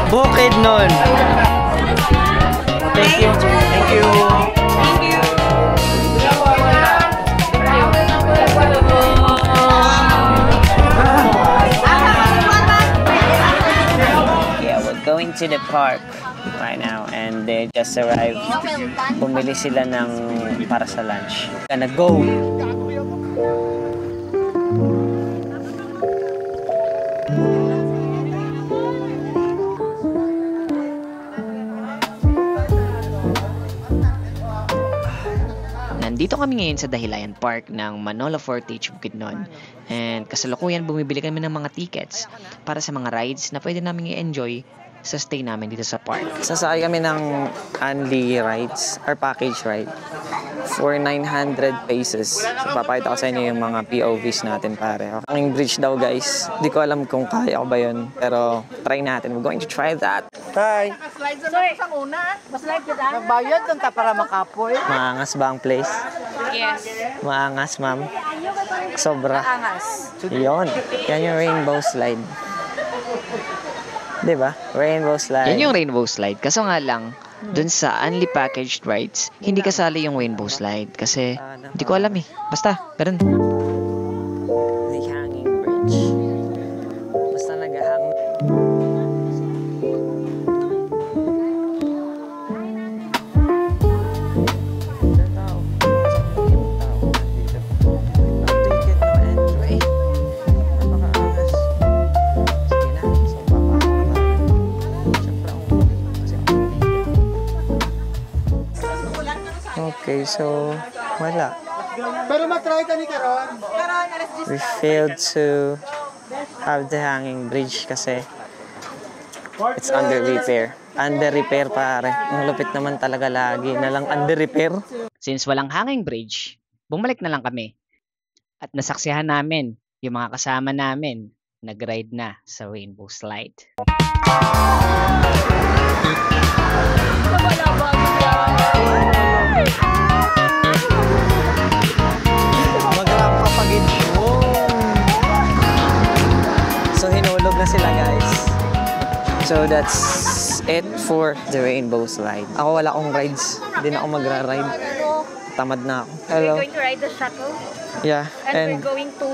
Bukid nun. Thank you. Thank you. Thank you. Yeah, we're going to the park right now and they just arrived. Bumili sila ng para sa lunch. Gonna go. Nandito kami ngayon sa Dahilayan Park ng Manolo Fortich, Bukidnon. And kasalukuyan bumibili kami ng mga tickets para sa mga rides na pwede namin i-enjoy sa stay namin dito sa park. Sasakay kami ng Anli rides or package ride for 900 pesos. So, papakita ko sa inyo yung mga POVs natin pare. Ang bridge daw guys. Di ko alam kung kaya ko ba yun. Pero try natin. We're going to try that. Hi! Nagbayad doon ta para makapoy. Maangas ba ang place? Yes. Maangas ma'am. Sobra. Angas. Yun. Yan yung rainbow slide. Diba? Rainbow slide. Yan yung rainbow slide. Kaso nga lang, dun sa Unli Packaged Rides, hindi kasali yung rainbow slide. Kasi, hindi ko alam eh. Basta, ganun. The hanging bridge. Basta nag-hang. Okay, so wala. Pero matry ka ni Karon. We failed to have the hanging bridge kasi it's under repair. Under repair pare. Ang lupit naman talaga lagi na lang under repair. Since walang hanging bridge, bumalik na lang kami. At nasaksihan namin yung mga kasama namin nag-ride na sa rainbow slide. Mag-rap ka pag ito. So hinulog na sila guys. So that's it for the rainbow slide. Ako wala akong rides. Hindi na ako magra-ride. Tamad na ako. Hello. We're going to ride the shuttle. Yeah. And we're going to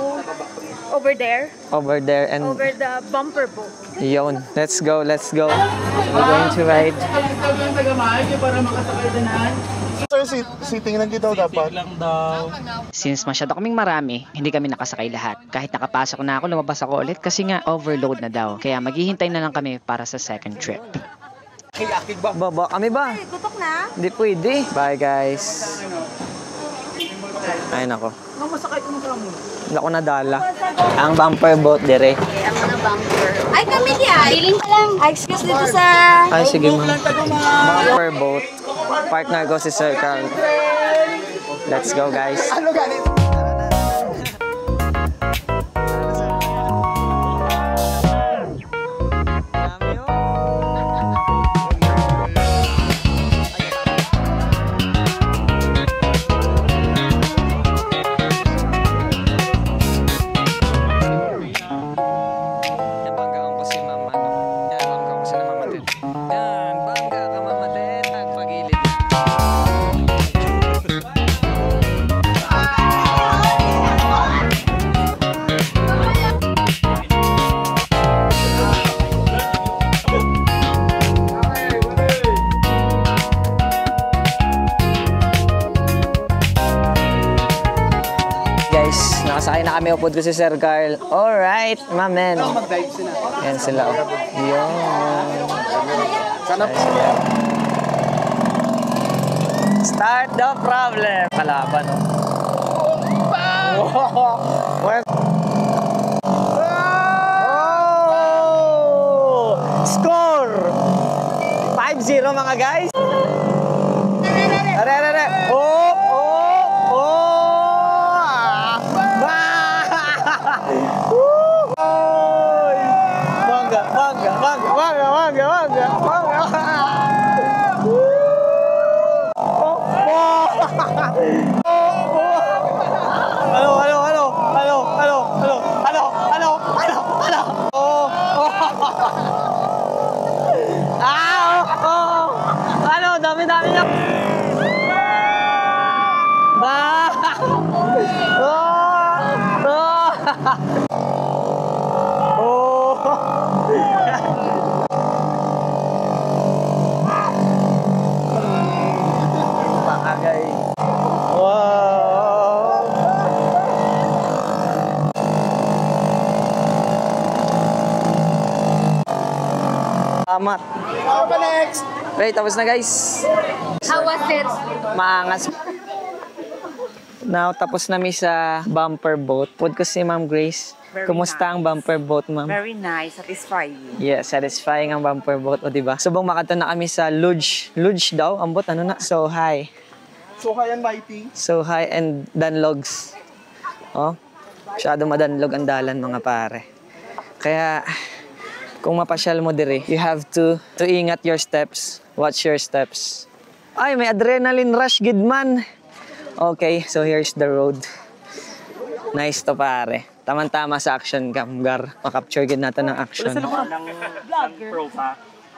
over there. Over there and Over the bumper boat. yun. Let's go, let's go. We're going to ride. Sir, sitting lang daw dapat. Since masyado kaming marami, hindi kami nakasakay lahat. Kahit nakapasok na ako, lumabas ako ulit kasi nga overload na daw. Kaya maghihintay na lang kami para sa second trip. Baba kami ba? Tutok na. Hindi pwede. Bye guys. Ay nako. Hindi ako nadala. Ang bumper boat dire. Ang mga bumper. Ay, kami niya. Feeling pa lang. Ay, excuse dito sa... Ay sige ma'am. Bumper boat. Partner ko si Sir Carl. Let's go guys. Nakasakay na kami, upod ko si Sir Carl. Alright, my man. Yan sila. Yun. Start the problem. Kalaban, oh. Well, oh! Score! 5-0 mga guys. Are. Oh! Bangga. Dami niya. Bagay. Wow. Salamat. Next! Right, tapos na guys. How was it? Maangas. Now, tapos na mi sa bumper boat. Pud ko si Ma'am Grace. Kumusta ang bumper boat, ma'am? Very nice, satisfying. Yeah, satisfying ang bumper boat, o diba? Subong makato na kami sa Luge. Luge daw, ambot, ano na? So high. So high and mighty. So high and danlogs. Oh, masyado madanlog ang dalan, mga pare. Kaya, kung mapasyal mo dire, you have to ingat your steps. Watch your steps. Ay, may adrenaline rush, good man. Okay, so here's the road. Nice to, pare. Tama-tama sa action cam, Gar. Makapture gid natin ng action.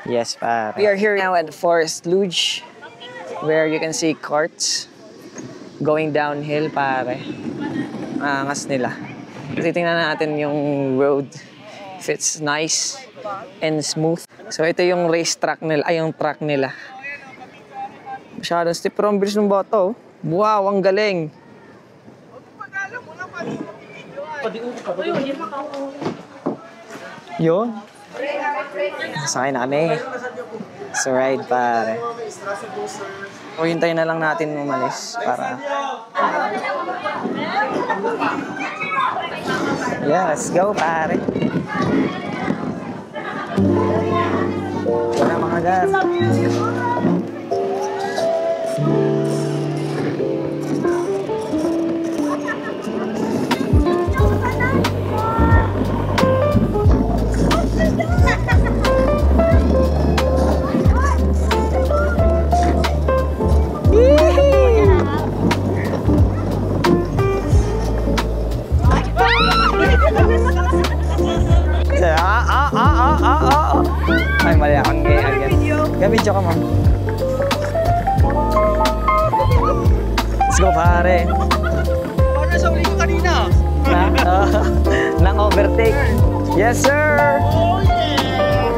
Yes, pare. We are here now at Forest Luge, where you can see carts going downhill, pare. Angas nila. Titingnan natin yung road. If it's nice and smooth. So ito yung race track nila, ay yung track nila. Masyadong steep, pero ang bilis ng boto. Wow, ang galing. Yun. Sakay na kami. It's a ride, pare. O hintayin na lang natin umalis para... Yeah, let's go, pare. Wala mga gas. Ay, mali akong Ga-video ka, ma'am. Let's go, pare. Ano sa uli ko kanina? Nang overtake. Yes, sir! Oh, yeah!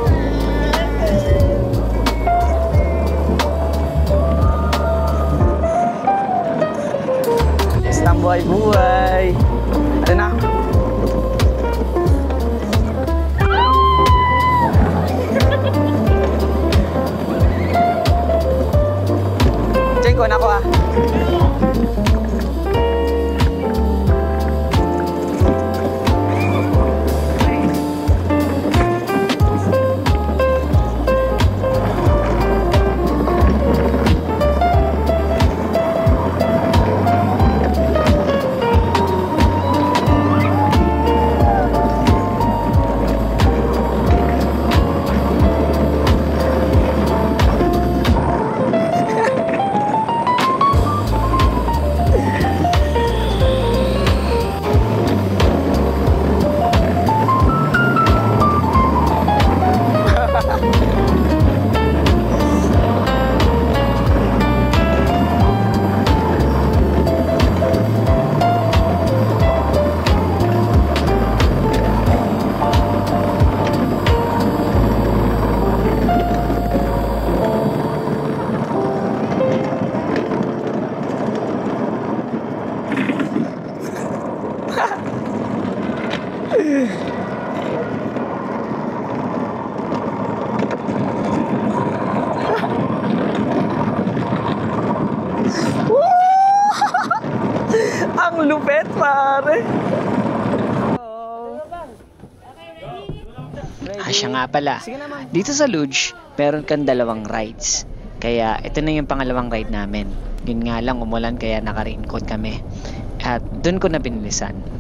Stang buhay-buhay. Ano na? Check ko na ako, ah. Ang lupet! Bigat, pare. Siya nga pala. Dito sa Luge, meron kang dalawang rides. Kaya ito na yung pangalawang ride namin. Yun nga lang, umulan kaya naka-raincoat kami. At dun ko na binilisan.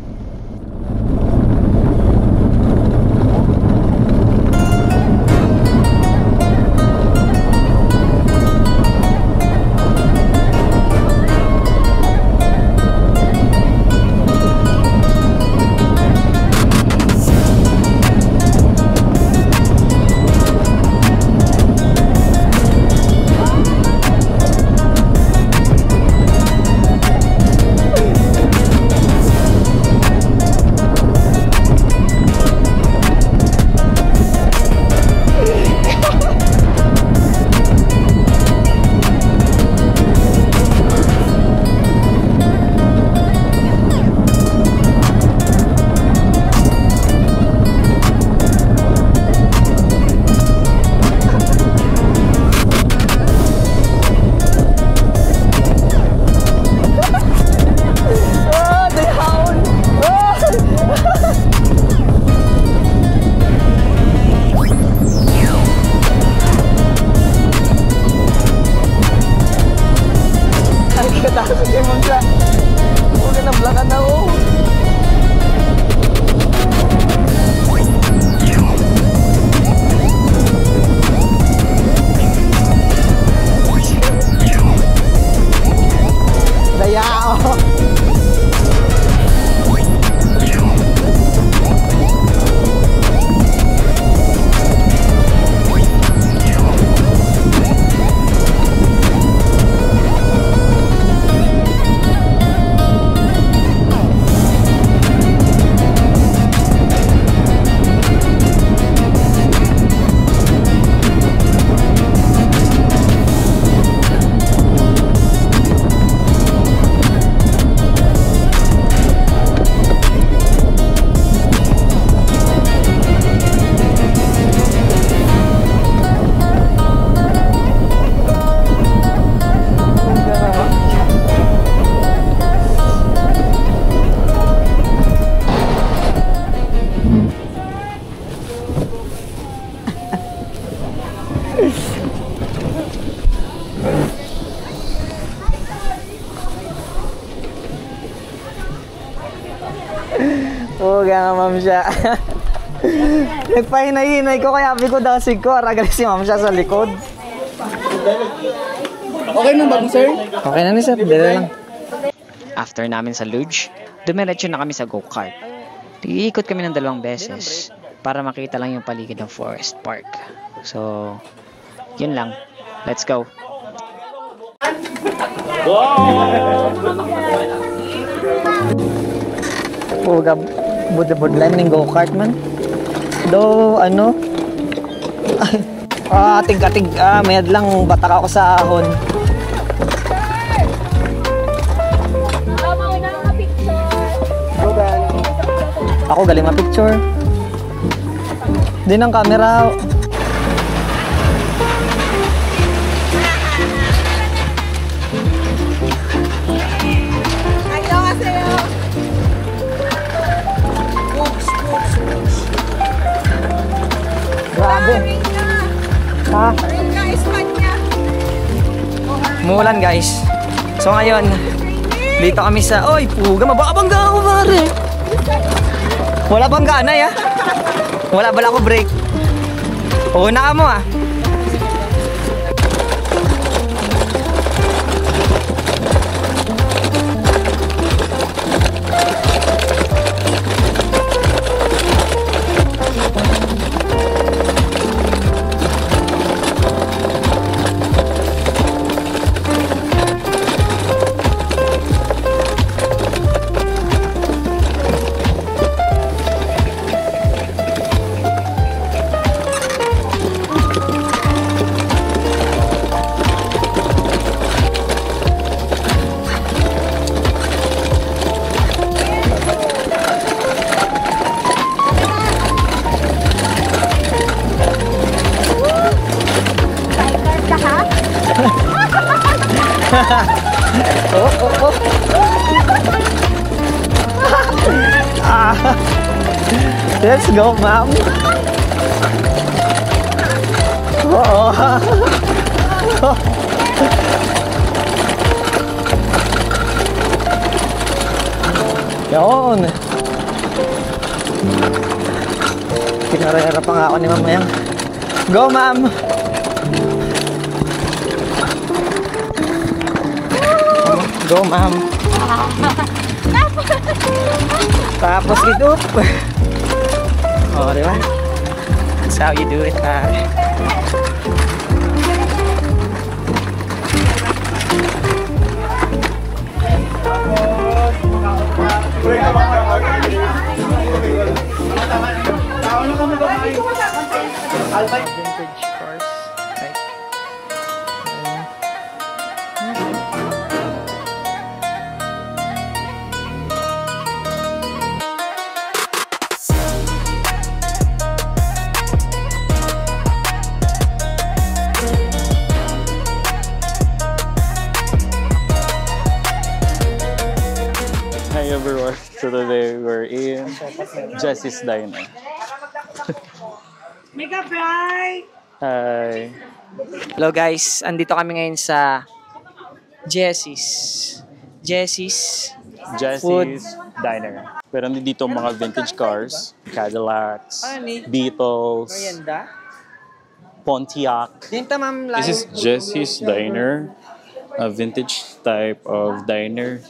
Puga nga, ma'am siya. Nagpahinay-hinay ko kaya sabi ko dasig ko. Aragal si ma'am siya sa likod. Okay na ba, sir? Okay na ni sir, dala lang. After namin sa Luge, dumiretso na kami sa go-kart. Iikot kami ng 2 beses para makita lang yung paligid ng Forest Park. So, yun lang. Let's go. Puga, budlan ng go-kart man. Do, ano? Atig-atig, may lang batak ako sa ahon. Ako galing ma-picture. Din ang camera. Grabe. Ha? Mulan guys. So ngayon, dito kami sa... Oy, puga, mababangga ako pare. Wala bang ganay ah. Wala bala ko break. Una ka mo ah. Let's go, ma'am. Oo. Yun. Pinarera pa nga ako ni Ma'am Yang. Go, ma'am! Go, ma'am! Tapos idup! Oh, di ba? That's how you do it, pare. Vintage cars. Right. Hi everyone, so today we're in Jesse's Diner. Mega bright! Hi! Hello guys, andito kami ngayon sa Jesse's Food. Diner. Pero dito mga vintage cars, Cadillacs, Beetles, Pontiac. Dinta, ma'am. This is Jesse's Diner, a vintage type of diner.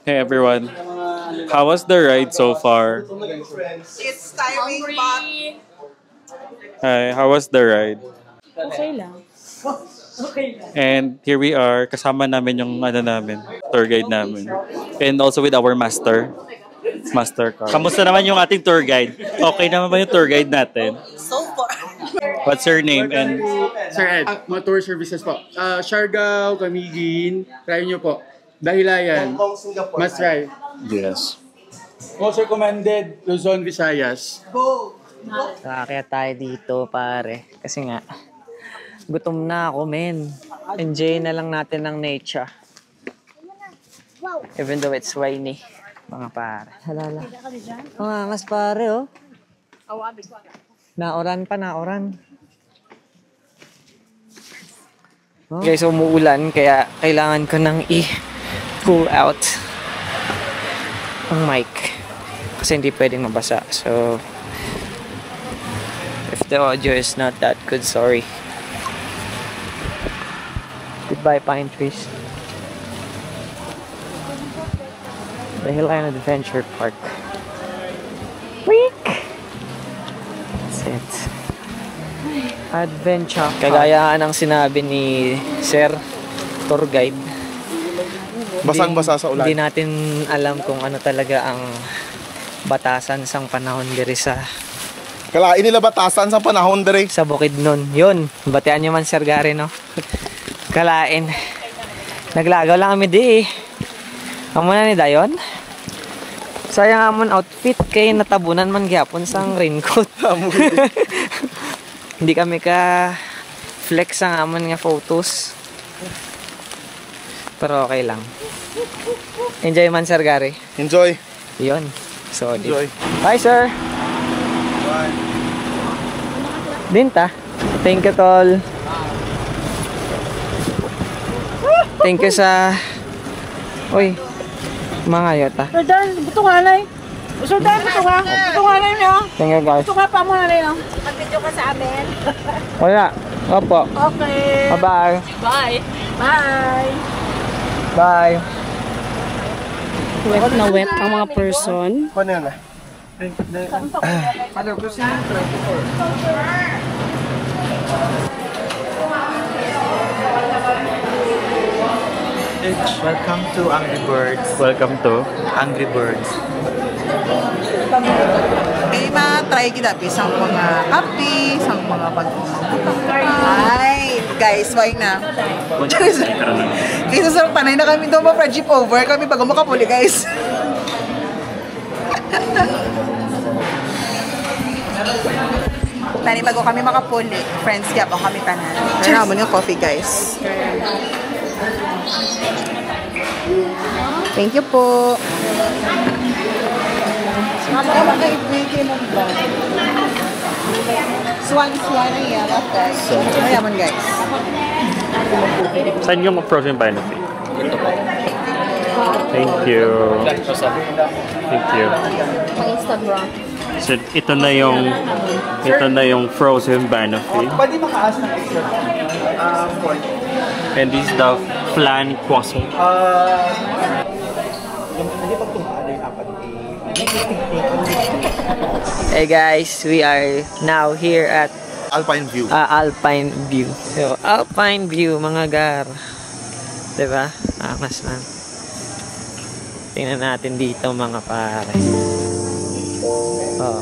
Hey everyone, how was the ride so far? It's tiring, but... Hi, how was the ride? Okay lang. And here we are, kasama namin yung tour guide namin. And also with our master car. Kamusta naman yung ating tour guide? Okay naman ba yung tour guide natin? So far. What's your name and... Sir Ed, mga tour services po. Siargao, Camiguin, try nyo po. Dahilayan, must try. Yes. Most recommended, Luzon, Visayas. Kaya tayo dito, pare. Kasi nga, gutom na ako, men. Enjoy na lang natin ng nature. Even though it's rainy, mga pare. Halala. Ang angas, pare, oh. Naoran pa, naoran. Oh. Guys, umuulan, kaya kailangan ko nang i-pull out ang mic. Kasi hindi pwedeng mabasa. So, if the audio is not that good, sorry. Goodbye, pine trees. The Hillland Adventure Park. Week! That's it. Adventure. Kagaya ng sinabi ni Sir Tour Guide. Basang-basa sa ulan. Hindi natin alam kung ano talaga ang batasan sang panahon diri sa Kalain nila batasan sa panahon dire. sa Bukidnon. Yun, batean nyo man Sir Gary, no? Kalain. Naglagaw lang kami di eh. Amo na ni Dayon. Sayang amon outfit kay natabunan man gyapon sang raincoat. Hindi kami ka flex ang amon nga photos. Pero okay lang. Enjoy man Sir Gary. Enjoy. Yun. So, Enjoy. Bye, sir. Bye. Dinta. Thank you, tol. Thank you sa... Uy. Mga yota. Jordan, buto nga na eh. Jordan, buto nga. Buto nga na yun, oh. Thank you, guys. Buto nga pa mo na rin, oh. Mag-video ka sa amin. Wala. Opo. Okay. Bye-bye. Bye. Bye. Bye. Wet na wet ang mga person. Paano yan ah? Welcome to Angry Birds. Welcome to... Angry Birds. Kaya ma-try kita pisang mga kape, sang mga ay, guys, why na? Kaysa sa panay na kami doon ma-friendship over, kami bago makapuli, guys. Tani bago kami makapuli, friends kaya pa kami tanan. Pero naman yung coffee, guys. Thank you po. Swan ang yaman, guys. Mayaman, guys. Saan yung frozen benefit? Thank you. Thank you. Instagram. So, ito na yung frozen benefit. Pwede makaas ng extra. And this is the flan croissant. Hey guys, we are now here at Alpine View. Alpine View. So, Alpine View, mga gar. Diba? Angas man. Tingnan natin dito, mga pare. Oh.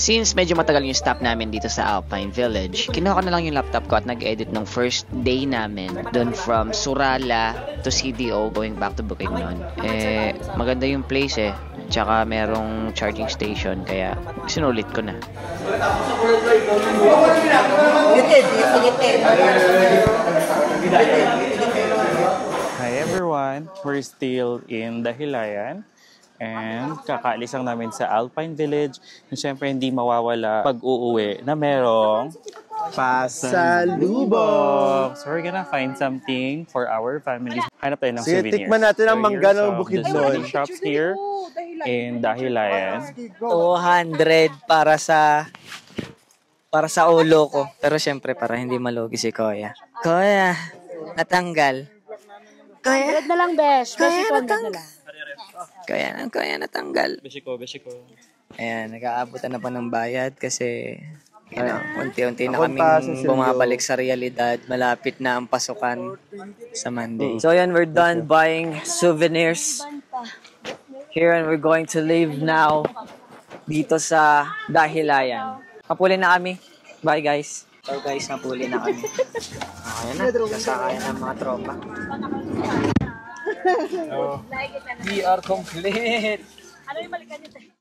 Since medyo matagal yung stop namin dito sa Alpine Village, kinuha ko na lang yung laptop ko at nag-edit ng first day namin doon from Surala to CDO going back to Bukidnon. Maganda yung place tsaka merong charging station kaya sinulit ko na. Hi everyone, we're still in Dahilayan. And kakaalis lang namin sa Alpine Village. And syempre hindi mawawala pag-uuwi na merong pasalubong. So we're gonna find something for our family. Hanap tayo ng souvenirs. Tikman natin ang mangga ng Bukidnon. Shops here in Dahilayan. 200 para sa ulo ko. Pero syempre para hindi malugi si Kuya. Kuya, natanggal. Kuya, na lang, besh. Kuya, natanggal. Kuya, natanggal. Beshi ko. Ayan, nag-aabutan na pa ng bayad kasi unti-unti na kaming bumabalik sa realidad. Malapit na ang pasukan sa Monday. So ayan, we're done buying souvenirs here and we're going to leave now dito sa Dahilayan. Napuli na kami. Bye guys. So guys, napuli na kami. Ayan na, kasakayan ng mga tropa. We are complete.